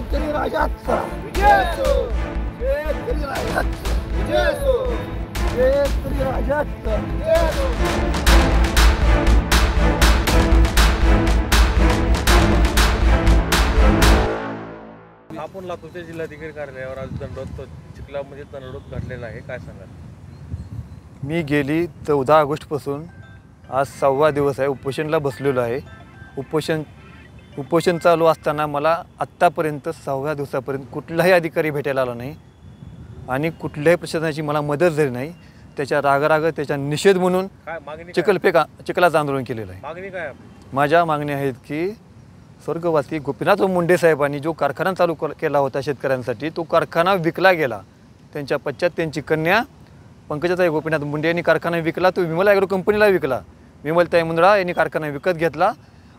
शेतकरी राजाचा विजय असो, शेतकरी राजाचा विजय असो, शेतकरी राजाचा विजय असो। आपण लातूरच्या जिल्हाधिकारी कार्यालयावर आज दंडोत चिखलामध्ये दंडोत घातलेला आहे, काय सांगाल? मी गेली 14 ऑगस्टपासून आज 6वा दिवस आहे, उपोषणला बसलेलो आहे। उपोषण चालू असताना मला आत्तापर्यंत 6व्या दिवसापर्यंत कुठलाही अधिकारी भेटायला आला नाही आणि कुठल्याही प्रशासनाची मला मदत झाली नाही। त्याच्या रागाराग त्याचा निषेध म्हणून चिखलाचं आंदोलन केलेलं आहे। मागणी काय? माझ्या मागण्या आहेत की स्वर्गवासी गोपीनाथ मुंडे साहेबांनी जो कारखाना चालू केला होता शेतकऱ्यांसाठी, तो कारखाना विकला गेला। त्यांच्या पश्चात त्यांची कन्या पंकजाताई गोपीनाथ मुंडे यांनी कारखाना विकला, तो विमल ॲग्रो कंपनीला विकला। विमलताई मुंदडा यांनी कारखाना विकत घेतला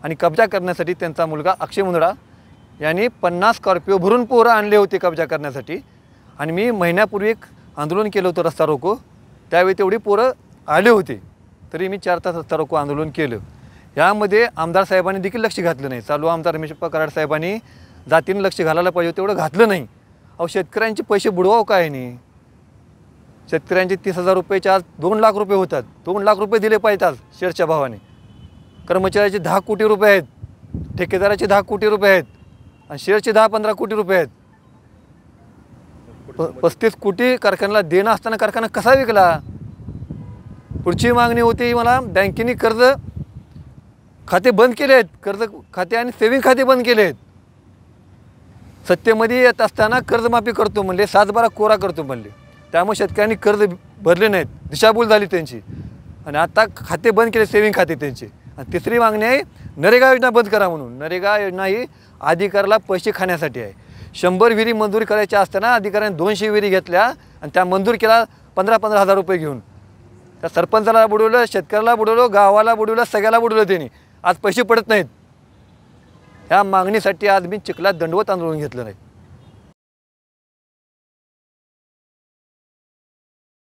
आणि कब्जा करण्यासाठी त्यांचा मुलगा अक्षय मुंदडा यांनी 50 स्कॉर्पिओ भरून पोरं आणले होते कब्जा करण्यासाठी। आणि मी महिन्यापूर्वी एक आंदोलन केलं होतं रस्ता रोको, त्यावेळी तेवढी पोरं आले होते, तरी मी 4 तास रस्ता रोको आंदोलन केलं। यामध्ये आमदार साहेबांनी देखील लक्ष घातलं नाही। चालू आमदार रमेशप्पा कराड साहेबांनी जातीनं लक्ष घालायला पाहिजे तेवढं घातलं नाही। अहो, शेतकऱ्यांचे पैसे बुडवावं काय नाही? शेतकऱ्यांचे 30,000 रुपयाचे आज 2 लाख रुपये होतात। 2 लाख रुपये दिले पाहिजेत आज शेअरच्या भावाने। कर्मचाऱ्याचे 10 कोटी रुपये आहेत, ठेकेदाराचे 10 कोटी रुपये आहेत आणि शेअरचे 10-15 कोटी रुपये आहेत। 35 कोटी कारखान्याला देणं असताना कारखाना कसा विकला? पुढची मागणी होती मला, बँकेने कर्ज खाते बंद केले आहेत, कर्ज खाते आणि सेविंग खाते बंद केले आहेत। सत्तेमध्ये येत असताना कर्जमाफी करतो म्हणले, 7/12 कोरा करतो म्हणले, त्यामुळे शेतकऱ्यांनी कर्ज भरले नाहीत, दिशाभूल झाली त्यांची आणि आता खाते बंद केले, सेविंग खाते त्यांचे। आणि तिसरी मागणी आहे नरेगा योजना बंद करा म्हणून। नरेगा योजना ही अधिकाऱ्याला पैसे खाण्यासाठी आहे। 100 विहिरी मंजूर करायच्या असताना अधिकाऱ्यांनी 200 विहिरी घेतल्या आणि त्या मंजूर केला 15-15 हजार रुपये घेऊन। त्या सरपंचाला बुडवलं, शेतकऱ्याला बुडवलं, गावाला बुडवलं, सगळ्याला बुडवलं त्यांनी। आज पैसे पडत नाहीत। ह्या मागणीसाठी आज मी चिखलात दंडवत आंदोलन घेतलं नाही।